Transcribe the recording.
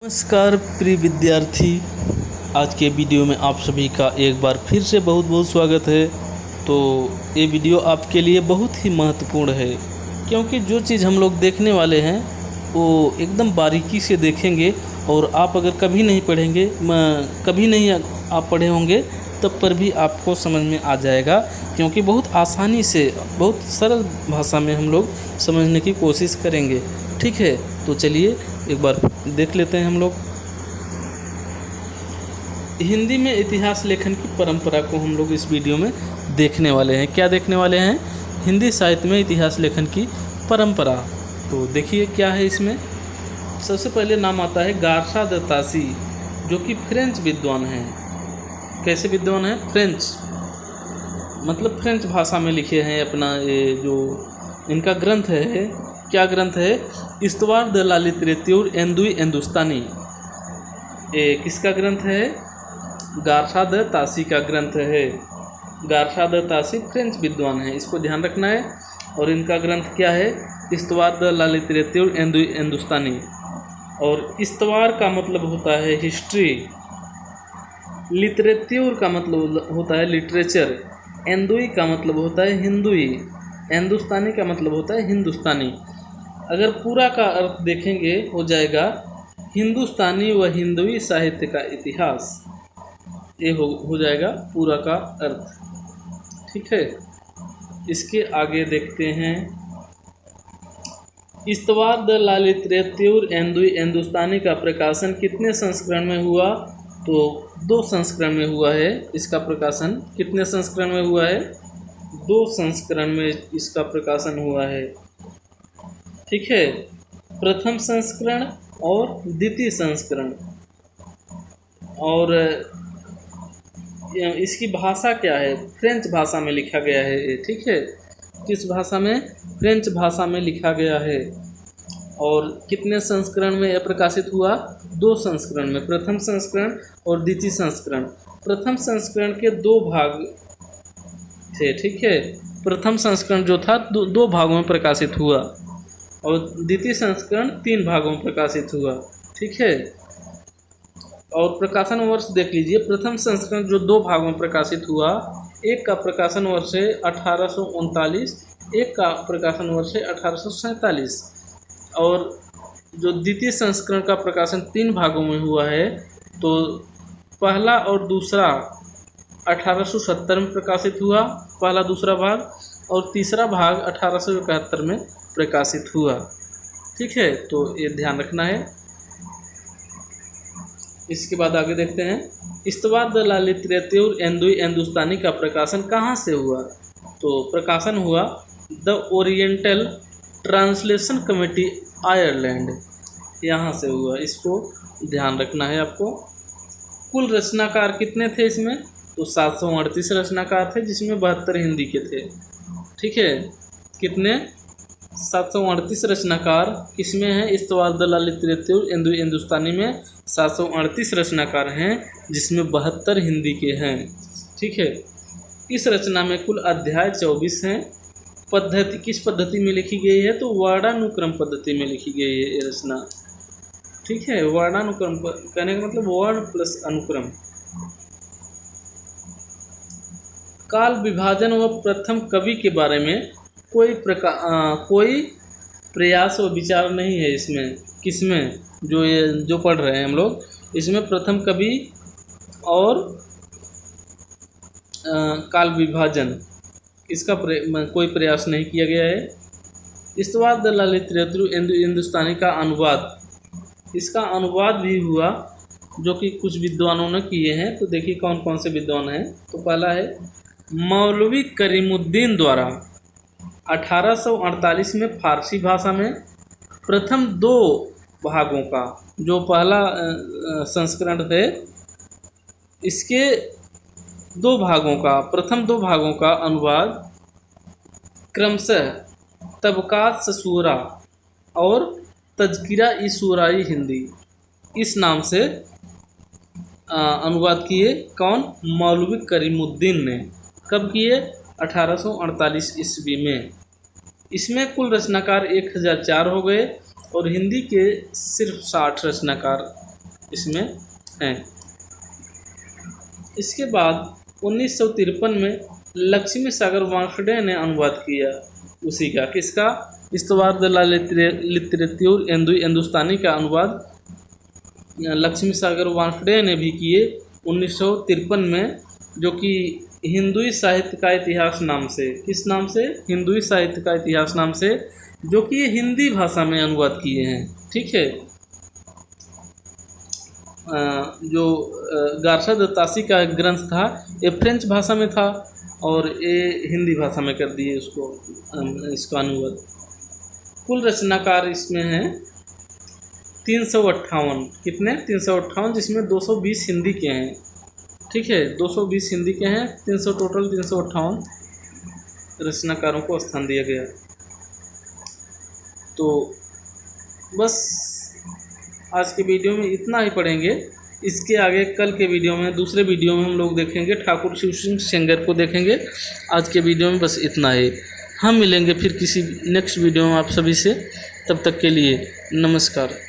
नमस्कार प्रिय विद्यार्थी, आज के वीडियो में आप सभी का एक बार फिर से बहुत बहुत स्वागत है। तो ये वीडियो आपके लिए बहुत ही महत्वपूर्ण है, क्योंकि जो चीज़ हम लोग देखने वाले हैं वो एकदम बारीकी से देखेंगे। और आप अगर कभी नहीं पढ़ेंगे, कभी नहीं आप पढ़े होंगे, तब पर भी आपको समझ में आ जाएगा, क्योंकि बहुत आसानी से, बहुत सरल भाषा में हम लोग समझने की कोशिश करेंगे। ठीक है, तो चलिए एक बार देख लेते हैं हम लोग। हिंदी में इतिहास लेखन की परंपरा को हम लोग इस वीडियो में देखने वाले हैं। क्या देखने वाले हैं? हिंदी साहित्य में इतिहास लेखन की परंपरा। तो देखिए क्या है इसमें। सबसे पहले नाम आता है गार्सा द तासी, जो कि फ्रेंच विद्वान हैं। कैसे विद्वान हैं? फ्रेंच, मतलब फ्रेंच भाषा में लिखे हैं। अपना ये जो इनका ग्रंथ है, क्या ग्रंथ है? इस्तवार द ला लिटरेचर एंदुई हिंदुस्तानी। ये किसका ग्रंथ है? गार्सा द तासी का ग्रंथ है। गार्सा द तासी फ्रेंच विद्वान है, इसको ध्यान रखना है। और इनका ग्रंथ क्या है? इस्तवार द ला लिटरेचर एंदुई हिंदुस्तानी। और इस्तवार का मतलब होता है हिस्ट्री, लिटरेचर का मतलब होता है लिटरेचर, एंदुई का मतलब होता है हिंदुई, हिंदुस्तानी का मतलब होता है हिंदुस्तानी। अगर पूरा का अर्थ देखेंगे हो जाएगा हिंदुस्तानी व हिंदुई साहित्य का इतिहास। ये हो जाएगा पूरा का अर्थ। ठीक है, इसके आगे देखते हैं। इस्तवार द ला लिटरेचर एंदुई हिंदुस्तानी का प्रकाशन कितने संस्करण में हुआ? तो 2 संस्करण में हुआ है इसका प्रकाशन। कितने संस्करण में हुआ है? 2 संस्करण में इसका प्रकाशन हुआ है। ठीक है, प्रथम संस्करण और द्वितीय संस्करण। और इसकी भाषा क्या है? फ्रेंच भाषा में लिखा गया है ये। ठीक है, किस भाषा में? फ्रेंच भाषा में लिखा गया है। और कितने संस्करण में यह प्रकाशित हुआ? 2 संस्करण में, प्रथम संस्करण और द्वितीय संस्करण। प्रथम संस्करण के 2 भाग थे। ठीक है, प्रथम संस्करण जो था 2 भागों में प्रकाशित हुआ, और द्वितीय संस्करण 3 भागों में प्रकाशित हुआ। ठीक है, और प्रकाशन वर्ष देख लीजिए। प्रथम संस्करण जो 2 भागों में प्रकाशित हुआ, एक का प्रकाशन वर्ष है 1839, एक का प्रकाशन वर्ष है 1847। और जो द्वितीय संस्करण का प्रकाशन 3 भागों में हुआ है, तो पहला और दूसरा 1870 में प्रकाशित हुआ, पहला दूसरा भाग, और तीसरा भाग 1871 में प्रकाशित हुआ। ठीक है, तो ये ध्यान रखना है। इसके बाद आगे देखते हैं। इस्तवार द ला लिटरेचर एंदुई हिंदुस्तानी का प्रकाशन कहाँ से हुआ? तो प्रकाशन हुआ the oriental translation committee Ireland, यहाँ से हुआ। इसको ध्यान रखना है आपको। कुल रचनाकार कितने थे इसमें? तो 738 रचनाकार थे, जिसमें 72 हिंदी के थे। ठीक है, कितने? 738 रचनाकार किसमें हैं? इस्तवार द ला लिटरेचर एंदुई हिंदुस्तानी में 738 रचनाकार हैं, जिसमें 72 हिंदी के हैं। ठीक है, इस रचना में कुल अध्याय 24 हैं। पद्धति किस पद्धति में लिखी गई है? तो वर्णानुक्रम पद्धति में लिखी गई है ये रचना। ठीक है, वर्णानुक्रम कहने का मतलब वर्ण प्लस अनुक्रम। काल विभाजन व प्रथम कवि के बारे में कोई प्रयास व विचार नहीं है इसमें। किसमें? जो पढ़ रहे हैं हम लोग, इसमें प्रथम कवि और काल विभाजन, इसका कोई प्रयास नहीं किया गया है। इस्तवार द ला लिटरेचर एंदुई हिंदुस्तानी का अनुवाद, इसका अनुवाद भी हुआ, जो कि कुछ विद्वानों ने किए हैं। तो देखिए कौन कौन से विद्वान हैं। तो पहला है मौलवी करीमुद्दीन द्वारा 1848 में फारसी भाषा में प्रथम 2 भागों का, जो पहला संस्करण है, इसके 2 भागों का, प्रथम 2 भागों का अनुवाद क्रमशः तबकात ससूरा और तज़किरा ई सूराई हिंदी, इस नाम से अनुवाद किए। कौन? मौलवी करीमुद्दीन ने। कब किए? 1848 ईस्वी में। इसमें कुल रचनाकार 1004 हो गए, और हिंदी के सिर्फ 60 रचनाकार इसमें हैं। इसके बाद 1953 में लक्ष्मी सागर वानखेड़े ने अनुवाद किया उसी का, किसका, इस्तवार द ला लिटरेच्योर हिंदुस्तानी का अनुवाद लक्ष्मी सागर वानखेड़े ने भी किए 1953 में, जो कि हिंदुई साहित्य का इतिहास नाम से, किस नाम से, हिंदुई साहित्य का इतिहास नाम से, जो कि ये हिंदी भाषा में अनुवाद किए हैं। ठीक है, जो गारशा दत्तासी का एक ग्रंथ था ये फ्रेंच भाषा में था और ये हिंदी भाषा में कर दिए उसको, इसका अनुवाद। कुल रचनाकार इसमें हैं 358, कितने, 358, जिसमें 220 हिंदी के हैं। ठीक है, 220 हिंदी के हैं, 300 टोटल, 358 रचनाकारों को स्थान दिया गया। तो बस आज के वीडियो में इतना ही पढ़ेंगे। इसके आगे कल के वीडियो में, दूसरे वीडियो में हम लोग देखेंगे ठाकुर शिव सिंह सेंगर को देखेंगे। आज के वीडियो में बस इतना ही। हम मिलेंगे फिर किसी नेक्स्ट वीडियो में आप सभी से, तब तक के लिए नमस्कार।